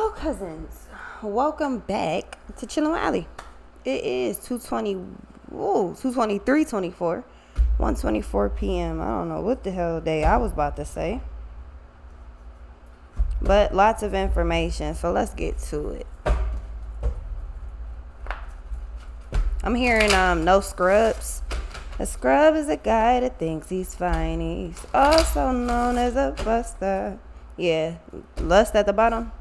Hello, cousins. Welcome back to Chillin' with Allie. It is 2:24, 1:24 p.m. I don't know what the hell day I was about to say, but lots of information, so let's get to it. I'm hearing no scrubs. A scrub is a guy that thinks he's fine. He's also known as a buster. Yeah, lust at the bottom.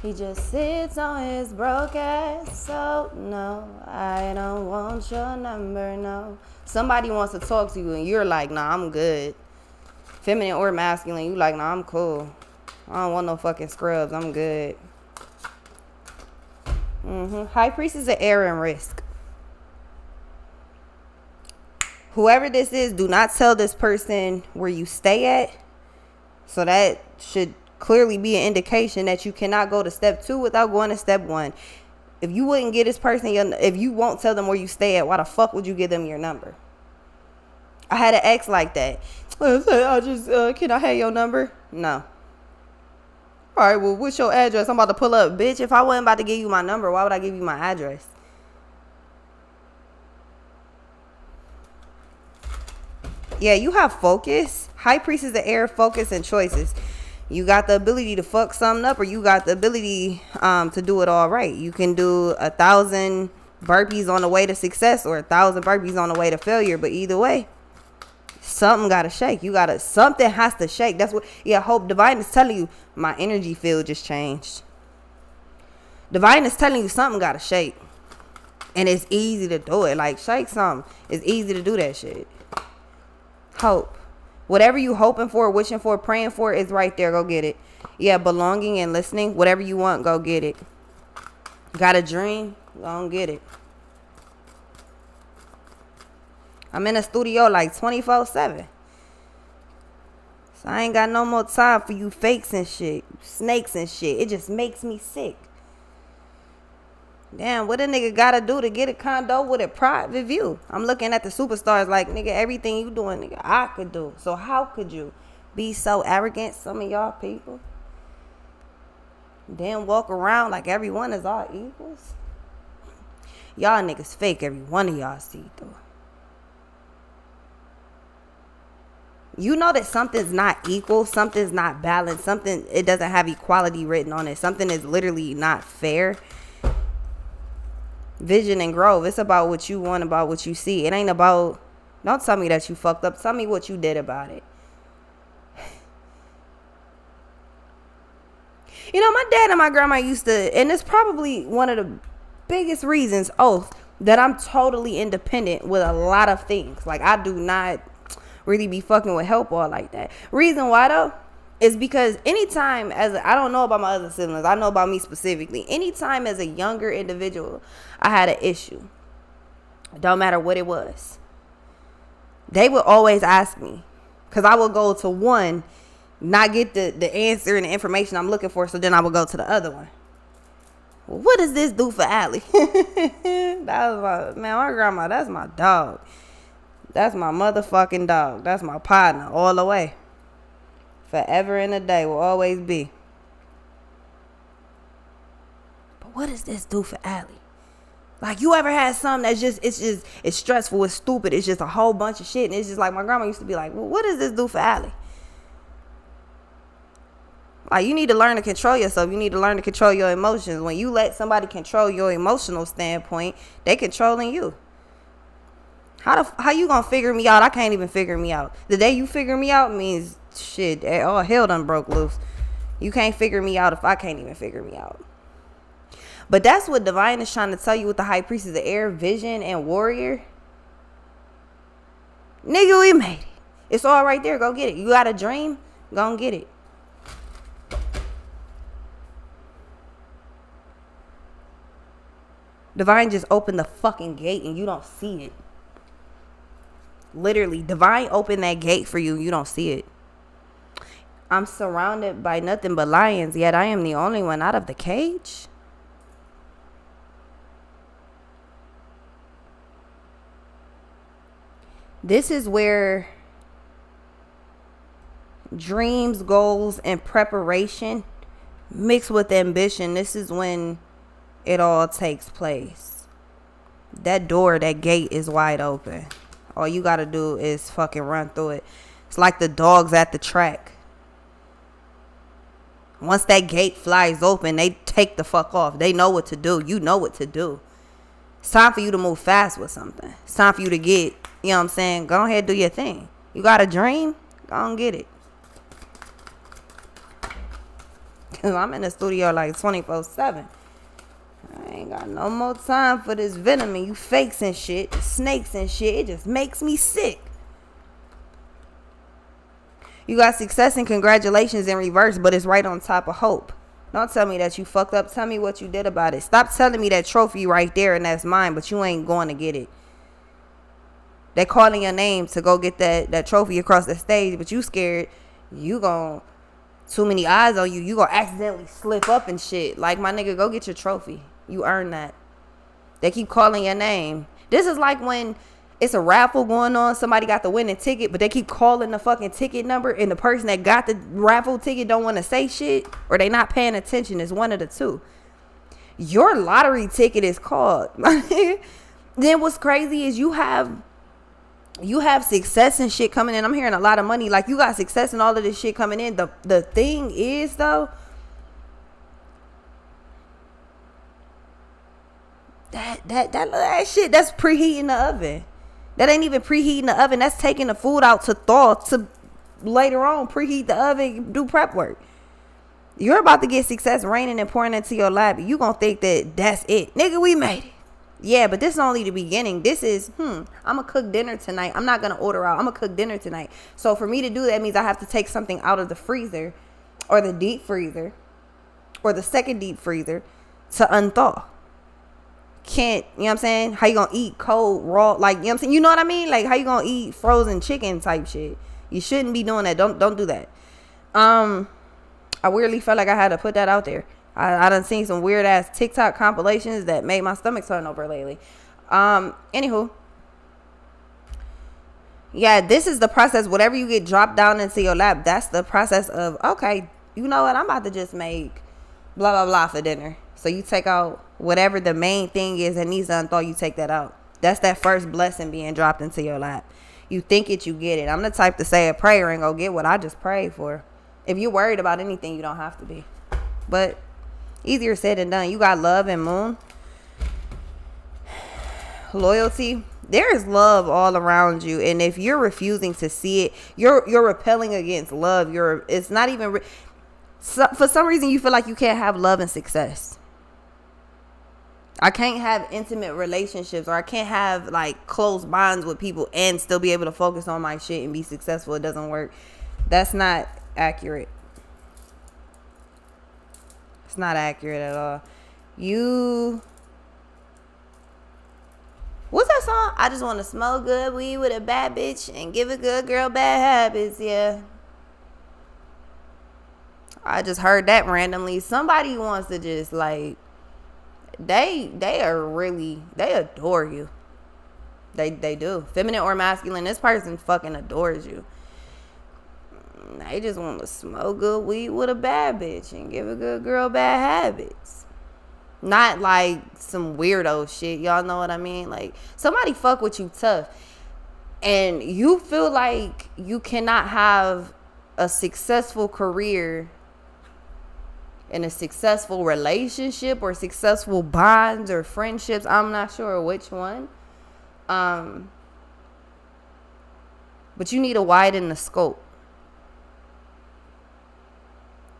He just sits on his broke ass, so no, I don't want your number, no. Somebody wants to talk to you and you're like, nah, I'm good. Feminine or masculine, you like, nah, I'm cool. I don't want no fucking scrubs, I'm good. High Priestess of air and risk. Whoever this is, do not tell this person where you stay at. So that should clearly be an indication that you cannot go to step 2 without going to step 1. If you wouldn't get this person if you won't tell them where you stay at, why the fuck would you give them your number? I had an ex like that. I just can I have your number? No. All right, well, what's your address? I'm about to pull up. Bitch, if I wasn't about to give you my number, why would I give you my address? Yeah, you have focus. High Priestess of air, focus, and choices. You got the ability to fuck something up, or you got the ability to do it all right. You can do 1,000 burpees on the way to success or 1,000 burpees on the way to failure. But either way, something gotta shake. Something has to shake. That's what. Yeah, Hope Divine is telling you. My energy field just changed. Divine is telling you something gotta shake, and it's easy to do it. Like shake something. It's easy to do that shit. Hope. Whatever you hoping for, wishing for, praying for is right there. Go get it. Yeah, belonging and listening. Whatever you want, go get it. Got a dream? Go get it. I'm in a studio like 24/7. So I ain't got no more time for you fakes and shit. Snakes and shit. It just makes me sick. Damn, what a nigga gotta do to get a condo with a private view? I'm looking at the superstars like, nigga, everything you doing, nigga, I could do. So how could you be so arrogant, some of y'all people? Then walk around like everyone is all equals? Y'all niggas fake, every one of y'all see through. You know that something's not equal, something's not balanced, something, it doesn't have equality written on it. Something is literally not fair. Vision and growth. It's about what you want, about what you see. It ain't about, don't tell me that you fucked up. Tell me what you did about it. You know, my dad and my grandma used to, and it's probably one of the biggest reasons, that I'm totally independent with a lot of things. Like, I do not really be fucking with help or like that. Reason why, though, is because anytime I don't know about my other siblings, I know about me specifically. Anytime as a younger individual, I had an issue. Don't matter what it was. They would always ask me, because I would go to one, not get the answer and the information I'm looking for, so then I would go to the other one. Well, what does this do for Allie? That was my grandma, that's my dog. That's my motherfucking dog. That's my partner all the way. Forever and a day will always be. But what does this do for Allie? Like, you ever had something that's it's stressful, it's stupid, it's just a whole bunch of shit, and it's just like, my grandma used to be like, well, what does this do for Allie? Like, you need to learn to control yourself. You need to learn to control your emotions. When you let somebody control your emotional standpoint, they controlling you. How you gonna figure me out? I can't even figure me out. The day you figure me out means shit, all hell done broke loose. You can't figure me out if I can't even figure me out. But that's what Divine is trying to tell you with the High Priestess of air, vision, and warrior. Nigga, we made it. It's all right there. Go get it. You got a dream? Go and get it. Divine just opened the fucking gate and you don't see it. Literally, Divine opened that gate for you. You don't see it. I'm surrounded by nothing but lions, yet I am the only one out of the cage. This is where dreams, goals, and preparation mixed with ambition, this is when it all takes place. That door, that gate is wide open. All you gotta do is fucking run through it. It's like the dogs at the track. Once that gate flies open, they take the fuck off. They know what to do. You know what to do. It's time for you to move fast with something. It's time for you to get, you know what I'm saying? Go ahead, do your thing. You got a dream? Go on, get it. Because I'm in the studio like 24/7. I ain't got no more time for this venom and you fakes and shit, snakes and shit. It just makes me sick. You got success and congratulations in reverse, but it's right on top of hope. Don't tell me that you fucked up. Tell me what you did about it. Stop telling me that trophy right there and that's mine, but you ain't going to get it. They calling your name to go get that trophy across the stage, but you scared. You gon' too many eyes on you. You gonna accidentally slip up and shit. Like, my nigga, go get your trophy. You earned that. They keep calling your name. This is like when it's a raffle going on. Somebody got the winning ticket, but they keep calling the fucking ticket number, and the person that got the raffle ticket don't want to say shit, or they not paying attention. It's one of the two. Your lottery ticket is called. Then what's crazy is you have success and shit coming in. I'm hearing a lot of money. Like, you got success and all of this shit coming in. The thing is, though, that shit, that's preheating the oven. That ain't even preheating the oven. That's taking the food out to thaw, to later on preheat the oven, do prep work. You're about to get success raining and pouring into your lap. You gonna think that that's it. Nigga, we made it. Yeah, but this is only the beginning. This is, I'm gonna cook dinner tonight. I'm not gonna order out. I'm gonna cook dinner tonight. So for me to do that means I have to take something out of the freezer or the deep freezer or the second deep freezer to unthaw. Can't, you know what I'm saying? How you gonna eat cold, raw, like, you know what I'm saying? You know what I mean? Like, how you gonna eat frozen chicken type shit? You shouldn't be doing that. Don't do that. I weirdly felt like I had to put that out there. I done seen some weird ass TikTok compilations that made my stomach turn over lately. Anywho. Yeah, this is the process. Whatever you get dropped down into your lap, that's the process of, okay, you know what? I'm about to just make blah, blah, blah for dinner. So you take out whatever the main thing is that needs to unthaw, you take that out. That's that first blessing being dropped into your lap. You think it, you get it. I'm the type to say a prayer and go get what I just prayed for. If you're worried about anything, you don't have to be. But easier said than done. You got love and moon. Loyalty. There is love all around you. And if you're refusing to see it, you're repelling against love. It's not even... for some reason, you feel like you can't have love and success. I can't have intimate relationships, or I can't have like close bonds with people and still be able to focus on my shit and be successful. It doesn't work. That's not accurate. It's not accurate at all. What's that song? I just want to smoke good weed with a bad bitch and give a good girl bad habits. Yeah. I just heard that randomly. Somebody wants to just like, they adore you. They do. Feminine or masculine, this person fucking adores you. They just want to smoke good weed with a bad bitch and give a good girl bad habits. Not like some weirdo shit. Y'all know what I mean? Like, somebody fuck with you tough and you feel like you cannot have a successful career in a successful relationship or successful bonds or friendships. I'm not sure which one. But you need to widen the scope.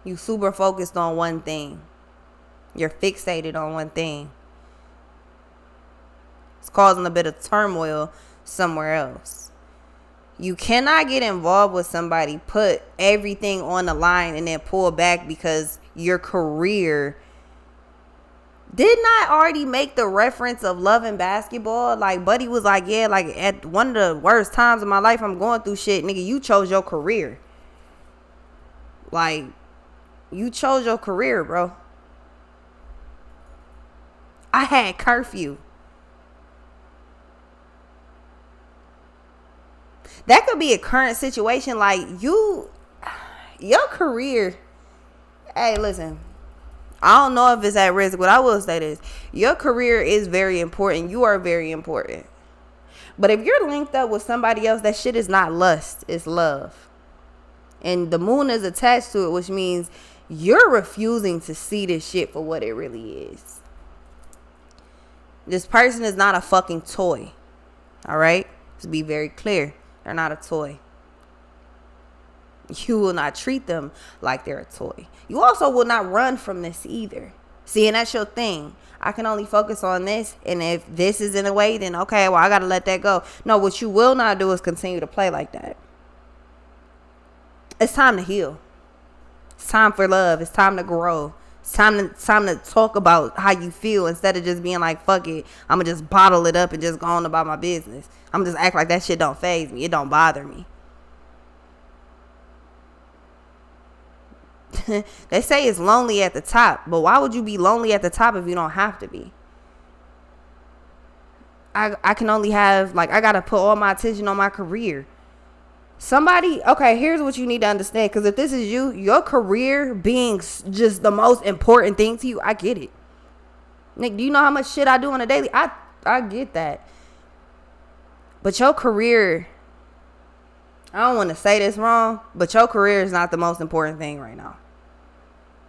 You super focused on one thing. You're fixated on one thing. It's causing a bit of turmoil somewhere else. You cannot get involved with somebody, put everything on the line, and then pull back because your career. Didn't I already make the reference of loving basketball? Like, Buddy was like, yeah, like at one of the worst times of my life, I'm going through shit. Nigga, you chose your career. Like, you chose your career, bro. I had curfew. That could be a current situation. Like, you, your career. Hey, listen. I don't know if it's at risk, but I will say this. Your career is very important. You are very important. But if you're linked up with somebody else, that shit is not lust. It's love. And the moon is attached to it, which means you're refusing to see this shit for what it really is. This person is not a fucking toy. All right? Let's be very clear. They're not a toy. You will not treat them like they're a toy. You also will not run from this either. See, and that's your thing. I can only focus on this, and if this is in a way, then okay, well, I gotta let that go. No, what you will not do is continue to play like that. It's time to heal. It's time for love. It's time to grow. It's time to talk about how you feel instead of just being like, fuck it, I'm gonna just bottle it up and just go on about my business. I'm gonna just act like that shit don't faze me. It don't bother me. They say it's lonely at the top, but why would you be lonely at the top if you don't have to be? I can only have, like, I gotta put all my attention on my career. Somebody, okay, here's what you need to understand, because if this is you, your career being just the most important thing to you, I get it. Nick, do you know how much shit I do on a daily? I get that. But your career, I don't want to say this wrong, but your career is not the most important thing right now.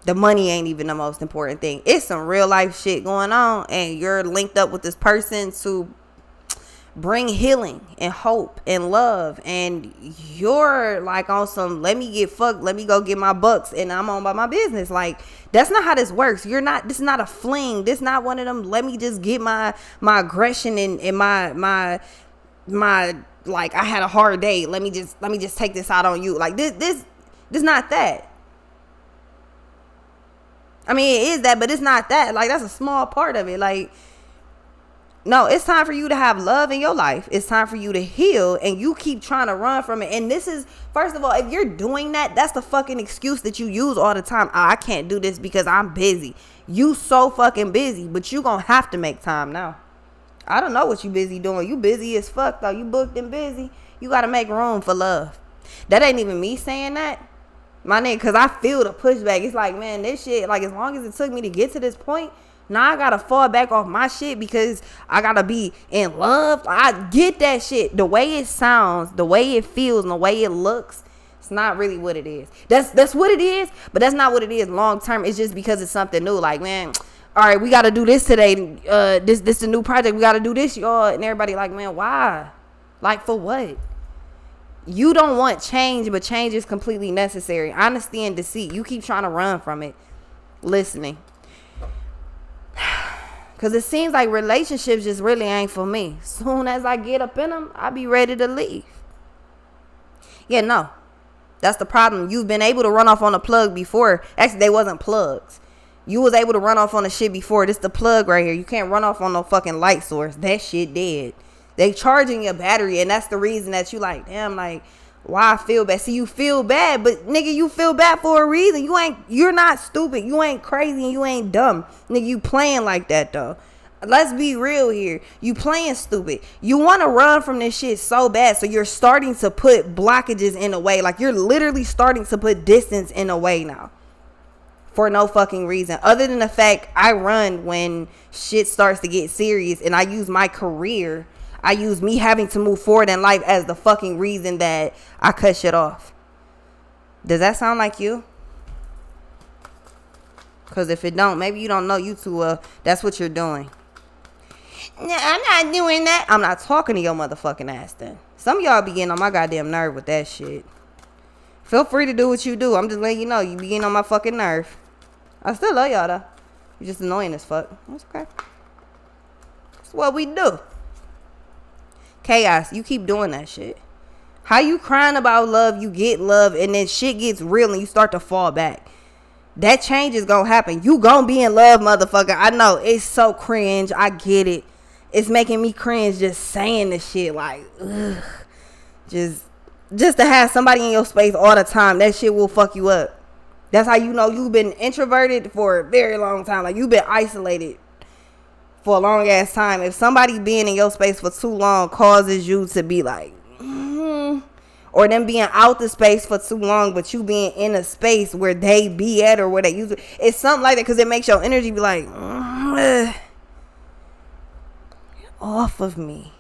The money ain't even the most important thing. It's some real life shit going on, and you're linked up with this person to bring healing and hope and love, and you're like on some let me get fucked, let me go get my bucks, and I'm on by my business. Like, that's not how this works. You're not, this is not a fling. This is not one of them let me just get my aggression and my like, I had a hard day, let me just take this out on you. Like, this not that. I mean, it is that, but it's not that. Like, that's a small part of it. Like, no, it's time for you to have love in your life. It's time for you to heal, and you keep trying to run from it. And this is, first of all, if you're doing that, that's the fucking excuse that you use all the time. I can't do this because I'm busy. You so fucking busy, but you gonna have to make time now. I don't know what you busy doing. You busy as fuck, though. You booked and busy. You gotta make room for love. That ain't even me saying that. My nigga, because I feel the pushback. It's like, man, this shit, like, as long as it took me to get to this point, now I gotta fall back off my shit because I gotta be in love. I get that shit. The way it sounds, the way it feels, and the way it looks, it's not really what it is. That's what it is, but that's not what it is long term. It's just because it's something new. Like, man, all right, we gotta do this today. This is a new project. We gotta do this, y'all. And everybody like, man, why? Like, for what? You don't want change, but change is completely necessary. Honesty and deceit. You keep trying to run from it. Listening. Because it seems like relationships just really ain't for me. Soon as I get up in them, I be ready to leave. Yeah, no. That's the problem. You've been able to run off on a plug before. Actually, they wasn't plugs. You was able to run off on the shit before. This the plug right here. You can't run off on no fucking light source. That shit dead. They charging your battery, and that's the reason that you like, damn, like, why I feel bad. See, you feel bad, but nigga, you feel bad for a reason. You're not stupid. You ain't crazy, and you ain't dumb. Nigga, you playing like that, though. Let's be real here. You playing stupid. You want to run from this shit so bad, so you're starting to put blockages in the way. Like, you're literally starting to put distance in the way now. For no fucking reason. Other than the fact I run when shit starts to get serious, and I use my career, I use me having to move forward in life as the fucking reason that I cut shit off. Does that sound like you? Because if it don't, maybe you don't know you too well. That's what you're doing. No, I'm not doing that. I'm not talking to your motherfucking ass then. Some of y'all be getting on my goddamn nerve with that shit. Feel free to do what you do. I'm just letting you know you be getting on my fucking nerve. I still love y'all though. You're just annoying as fuck. That's okay. That's what we do. Chaos, you keep doing that shit. How you crying about love, you get love, and then shit gets real and you start to fall back. That change is gonna happen. You gonna be in love, motherfucker. I know, it's so cringe. I get it. It's making me cringe just saying this shit. Like, ugh. Just to have somebody in your space all the time, that shit will fuck you up. That's how you know you've been introverted for a very long time. Like, you've been isolated for a long ass time. If somebody being in your space for too long causes you to be like, or them being out the space for too long, but you being in a space where they be at or where they use it. It's something like that, because it makes your energy be like, off of me.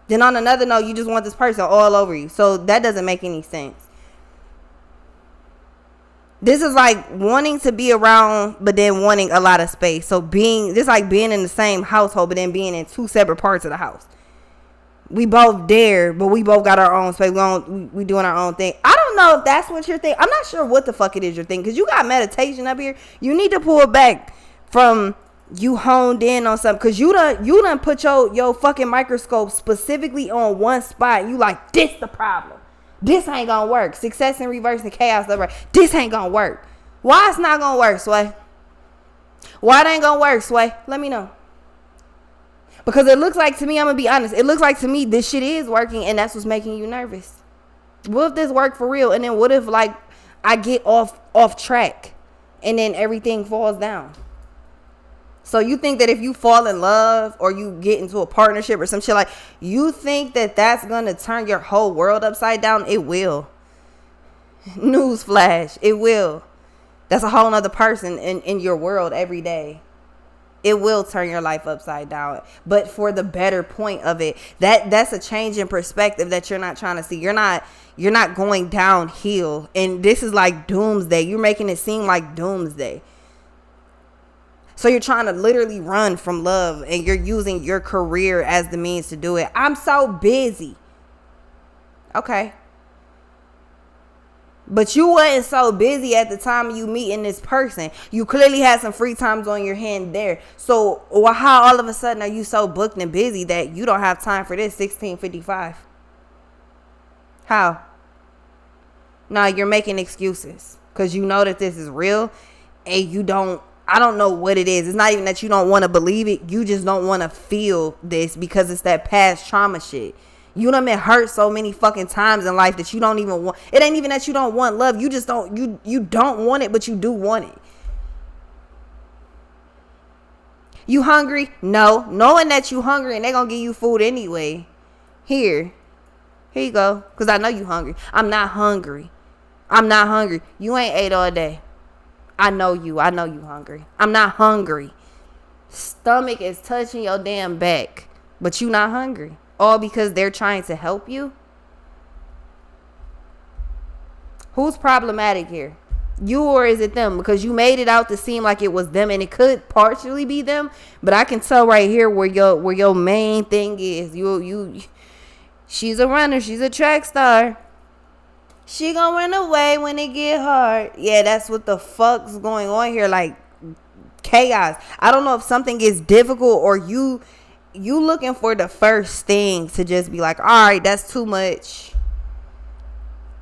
Then on another note, you just want this person all over you. So that doesn't make any sense. This is like wanting to be around, but then wanting a lot of space. So this like being in the same household, but then being in two separate parts of the house. We both there, but we both got our own space. We doing our own thing. I don't know if that's what you're thinking. I'm not sure what the fuck it is you're thinking, because you got meditation up here. You need to pull it back from you honed in on something, because you done put your fucking microscope specifically on one spot. You like, this the problem. This ain't gonna work. Success in reverse and chaos over. This ain't gonna work. Why it's not gonna work, Sway? Why it ain't gonna work, Sway? Let me know. Because it looks like to me, I'm gonna be honest, it looks like to me this shit is working, and that's what's making you nervous. What if this worked for real? And then what if like I get off track and then everything falls down? So you think that if you fall in love or you get into a partnership or some shit, like, you think that that's going to turn your whole world upside down? It will. Newsflash. It will. That's a whole nother person in your world every day. It will turn your life upside down, but for the better point of it. That's a change in perspective that you're not trying to see. You're not going downhill, and this is like doomsday. You're making it seem like doomsday. So you're trying to literally run from love, and you're using your career as the means to do it. I'm so busy. Okay. But you wasn't so busy at the time you meeting this person. You clearly had some free times on your hand there. So how all of a sudden are you so booked and busy that you don't have time for this 16:55? How? No, you're making excuses because you know that this is real, and I don't know what it is. It's not even that you don't want to believe it. You just don't want to feel this because it's that past trauma shit. You done been hurt so many fucking times in life that you don't even want. It ain't even that you don't want love. You just don't. You don't want it, but you do want it. You hungry? No. Knowing that you hungry and they gonna give you food anyway. Here you go. Because I know you hungry. I'm not hungry. You ain't ate all day. I know you hungry. I'm not hungry. Stomach is touching your damn back, but you not hungry. All because they're trying to help you? Who's problematic here? You or is it them? Because you made it out to seem like it was them, and it could partially be them, but I can tell right here where your main thing is. She's a runner, she's a track star. She gonna run away when it get hard. Yeah, that's what the fuck's going on here. Like, chaos. I don't know if something is difficult or you looking for the first thing to just be like, all right, that's too much.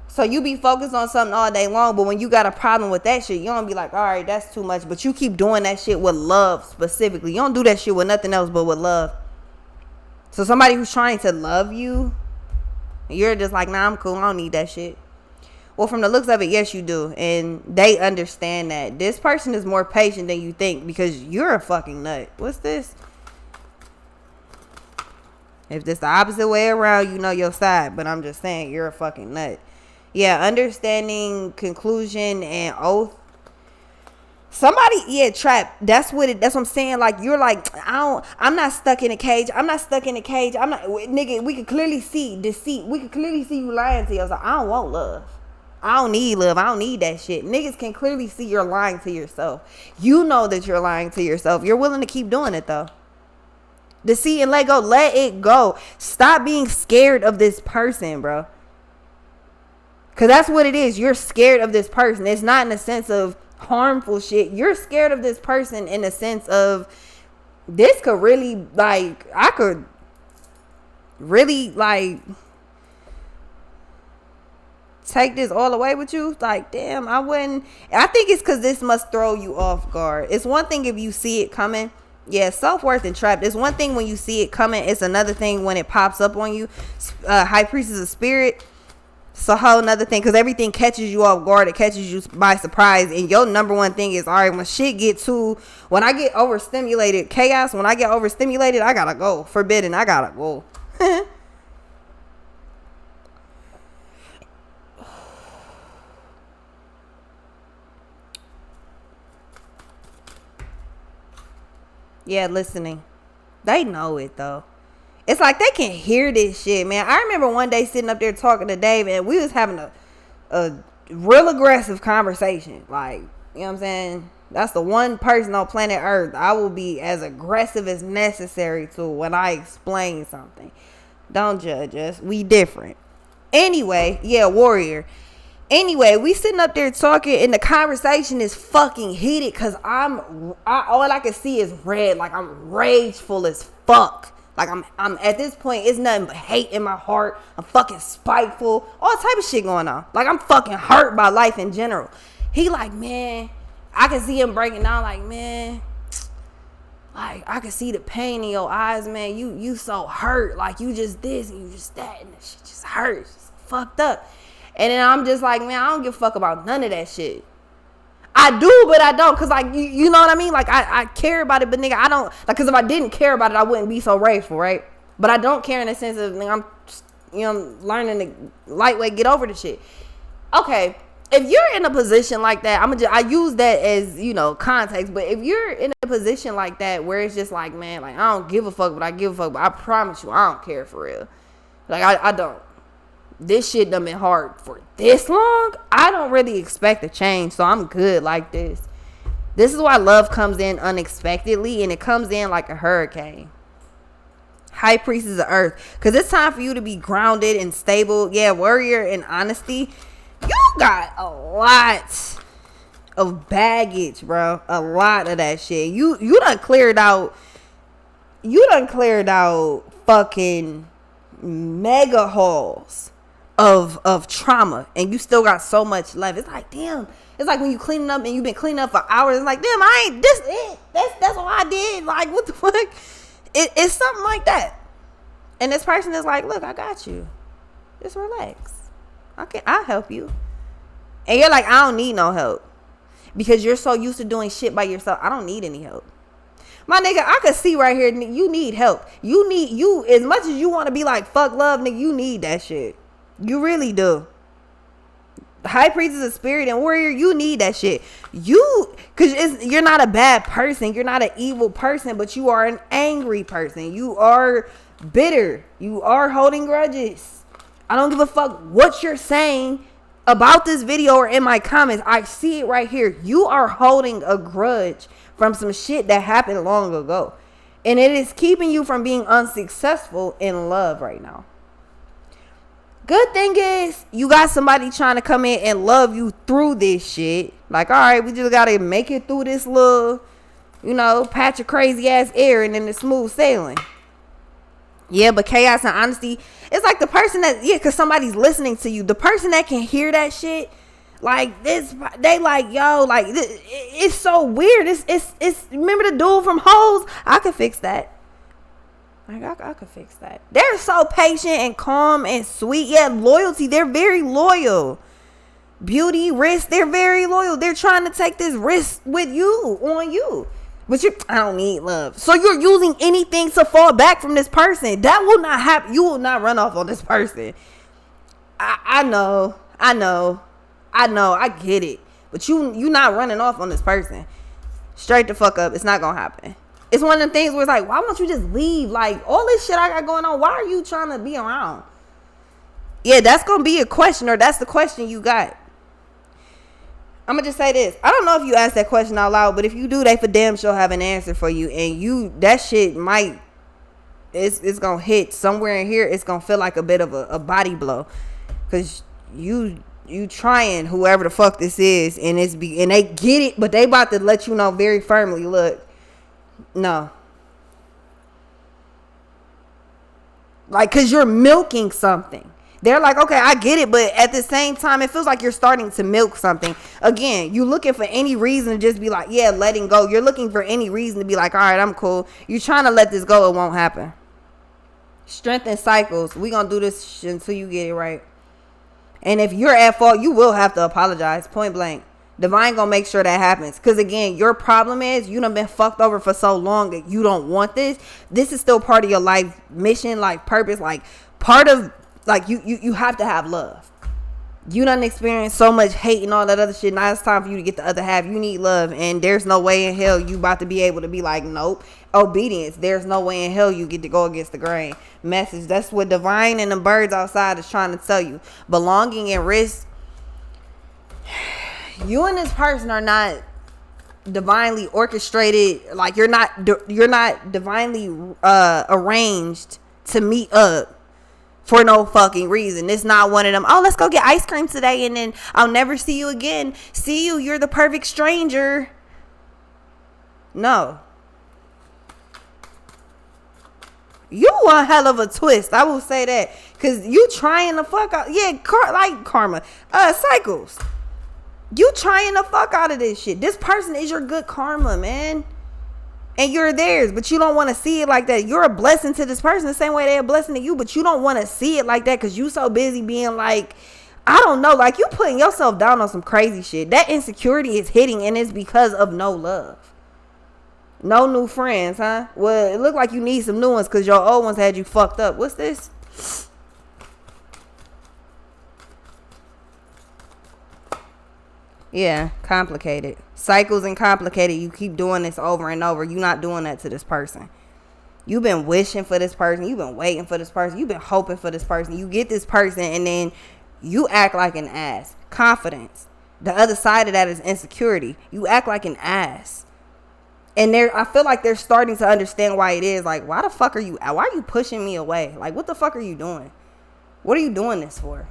So you be focused on something all day long, but when you got a problem with that shit, you don't be like, all right, that's too much. But you keep doing that shit with love specifically. You don't do that shit with nothing else but with love. So somebody who's trying to love you, you're just like, nah, I'm cool. I don't need that shit. Well, from the looks of it, yes, you do. And they understand that. This person is more patient than you think because you're a fucking nut. What's this? If this the opposite way around, you know your side. But I'm just saying, you're a fucking nut. Yeah, understanding, conclusion, and oath. Somebody, trap. That's what I'm saying. Like, you're like, I'm not stuck in a cage. I'm not, nigga, we can clearly see deceit. We can clearly see you lying to yourself. I don't want love. I don't need love. I don't need that shit. Niggas can clearly see you're lying to yourself. You know that you're lying to yourself. You're willing to keep doing it, though. Deceit and let go. Let it go. Stop being scared of this person, bro. Because that's what it is. You're scared of this person. It's not in the sense of harmful shit. You're scared of this person in the sense of this could really, like, I could really, like, take this all away with you. Like, damn, I wouldn't. I think it's because this must throw you off guard. It's one thing if you see it coming. Yeah, self-worth and trapped. It's one thing when you see it coming. It's another thing when it pops up on you. High Priestess of Spirit. It's a whole nother thing because everything catches you off guard. It catches you by surprise. And your number one thing is, all right, when I get overstimulated, chaos, when I get overstimulated, I gotta go. Forbidden, I gotta go. Yeah, listening. They know it, though. It's like they can hear this shit, man. I remember one day sitting up there talking to Dave, and we was having a real aggressive conversation. Like, you know what I'm saying? That's the one person on planet Earth I will be as aggressive as necessary to when I explain something. Don't judge us. We different. Anyway, yeah, warrior. Anyway, we sitting up there talking, and the conversation is fucking heated because all I can see is red. Like, I'm rageful as fuck. Like, I'm at this point, it's nothing but hate in my heart. I'm fucking spiteful. All type of shit going on. Like, I'm fucking hurt by life in general. He like, man, I can see him breaking down like, man, like, I can see the pain in your eyes, man. You so hurt. Like, you just this and you just that, and the shit just hurts. It's fucked up. And then I'm just like, man, I don't give a fuck about none of that shit. I do, but I don't. Because, like, you know what I mean? Like, I care about it, but, nigga, I don't. Like, because if I didn't care about it, I wouldn't be so rageful, right? But I don't care in the sense of, nigga, I'm learning to lightweight get over the shit. Okay, if you're in a position like that, I use that as, context. But if you're in a position like that where it's just like, man, like, I don't give a fuck, but I give a fuck. But I promise you, I don't care for real. Like, I don't. This shit done been hard for this long. I don't really expect a change, so I'm good like this. This is why love comes in unexpectedly, and it comes in like a hurricane. High Priestess of Earth, because it's time for you to be grounded and stable. Yeah, warrior and honesty. You got a lot of baggage, bro. A lot of that shit. You done cleared out. You done cleared out fucking mega halls of trauma, and you still got so much left. It's like, damn. It's like when you cleaning up and you've been cleaning up for hours. It's like, damn, I ain't this it. That's all I did. Like, what the fuck? It's something like that. And this person is like, look, I got you. Just relax. I'll help you. And you're like, I don't need no help, because you're so used to doing shit by yourself. I don't need any help. My nigga, I could see right here, you need help. You as much as you want to be like, fuck love, nigga, you need that shit. You really do. High Priest is a spirit and warrior. You need that shit. Because you're not a bad person. You're not an evil person, but you are an angry person. You are bitter. You are holding grudges. I don't give a fuck what you're saying about this video or in my comments. I see it right here. You are holding a grudge from some shit that happened long ago. And it is keeping you from being unsuccessful in love right now. Good thing is, you got somebody trying to come in and love you through this shit. Like, all right, we just got to make it through this little, patch of crazy ass air, and then it's smooth sailing. Yeah, but chaos and honesty, it's like the person that, because somebody's listening to you. The person that can hear that shit, like this, they like, yo, like, it's so weird. It's remember the dude from Hoes? I could fix that. Like, I could fix that. They're so patient and calm and sweet. Yeah, loyalty. They're very loyal. Beauty, risk. They're very loyal. They're trying to take this risk with you, on you. But I don't need love. So you're using anything to fall back from this person. That will not happen. You will not run off on this person. I know. I get it. But you not running off on this person. Straight the fuck up. It's not going to happen. It's one of the things where it's like, why won't you just leave? Like, all this shit I got going on, why are you trying to be around? Yeah, that's going to be a question, or that's the question you got. I'm going to just say this. I don't know if you asked that question out loud, but if you do, they for damn sure have an answer for you. And that shit might, it's going to hit somewhere in here. It's going to feel like a bit of a body blow. Because you trying, whoever the fuck this is, and they get it, but they about to let you know very firmly, look, no. Like, because you're milking something. They're like, okay, I get it, but at the same time, it feels like you're starting to milk something. Again, you looking for any reason to just be like, yeah, letting go. You're looking for any reason to be like, all right, I'm cool. You're trying to let this go. It won't happen. Strength and cycles. We gonna do this until you get it right. And if you're at fault, you will have to apologize, point blank. Divine gonna make sure that happens. Because again, your problem is you done been fucked over for so long that you don't want this. This is still part of your life mission, like purpose, like part of, like you have to have love. You done experienced so much hate and all that other shit. Now it's time for you to get the other half. You need love, and there's no way in hell you about to be able to be like, nope. Obedience. There's no way in hell you get to go against the grain. Message. That's what divine and the birds outside is trying to tell you. Belonging and risk. You and this person are not divinely orchestrated. Like you're not divinely arranged to meet up for no fucking reason. It's not one of them, oh, let's go get ice cream today and then I'll never see you again. See you, you're the perfect stranger. No. You one hell of a twist. I will say that. Cause you trying to fuck out. Yeah, like karma. Cycles. You trying to fuck out of this shit. This person is your good karma, man. And you're theirs, but you don't want to see it like that. You're a blessing to this person the same way they're a blessing to you, but you don't want to see it like that because you so busy being like, I don't know, like you putting yourself down on some crazy shit. That insecurity is hitting, and it's because of no love. No new friends, huh? Well, it look like you need some new ones because your old ones had you fucked up. What's this? Yeah, complicated. Cycles and complicated. You keep doing this over and over. You're not doing that to this person. You've been wishing for this person. You've been waiting for this person. You've been hoping for this person. You get this person and then you act like an ass. Confidence. The other side of that is insecurity. You act like an ass. And I feel like they're starting to understand why it is. Like, why are you pushing me away? Like, what the fuck are you doing? What are you doing this for?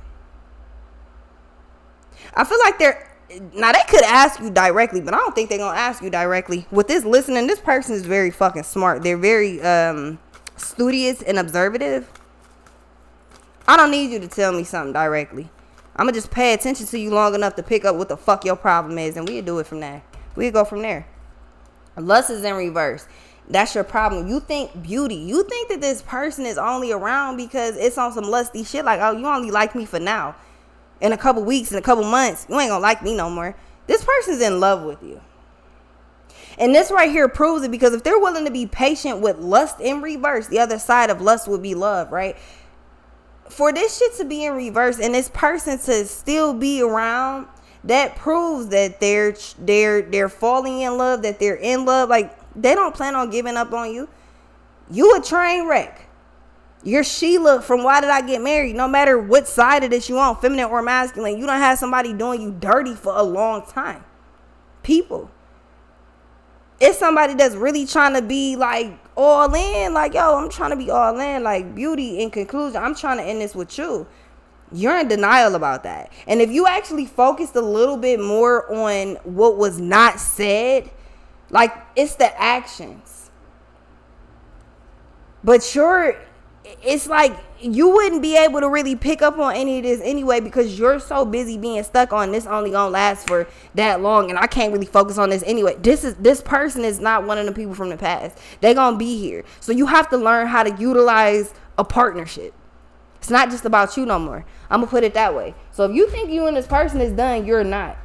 I feel like now they could ask you directly, but I don't think they're going to ask you directly. With this listening, this person is very fucking smart. They're very studious and observative. I don't need you to tell me something directly. I'm going to just pay attention to you long enough to pick up what the fuck your problem is, and we'll do it from there. We'll go from there. Lust is in reverse. That's your problem. You think beauty. You think that this person is only around because it's on some lusty shit. Like, oh, you only like me for now. In a couple weeks, in a couple months, you ain't gonna like me no more. This person's in love with you. And this right here proves it, because if they're willing to be patient with lust in reverse, the other side of lust would be love, right? For this shit to be in reverse and this person to still be around, that proves that they're falling in love, that they're in love. Like, they don't plan on giving up on you. You a train wreck. You're Sheila from Why Did I Get Married? No matter what side of this you on, feminine or masculine, you don't have somebody doing you dirty for a long time. People. It's somebody that's really trying to be like all in. Like, yo, I'm trying to be all in. Like, beauty, in conclusion, I'm trying to end this with you. You're in denial about that. And if you actually focused a little bit more on what was not said, like, it's the actions. But it's like you wouldn't be able to really pick up on any of this anyway, because you're so busy being stuck on this only gonna last for that long, and I can't really focus on this anyway. This person is not one of the people from the past. They're gonna be here. So you have to learn how to utilize a partnership. It's not just about you no more. I'm gonna put it that way. So if you think you and this person is done, you're not.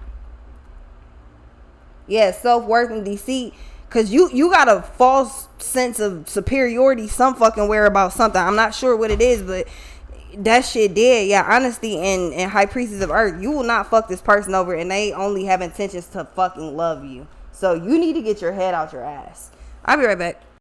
Yeah, self-worth and deceit. Because you got a false sense of superiority some fucking where about something. I'm not sure what it is, but that shit dead. Yeah, honesty and high priestess of earth. You will not fuck this person over, and they only have intentions to fucking love you. So you need to get your head out your ass. I'll be right back.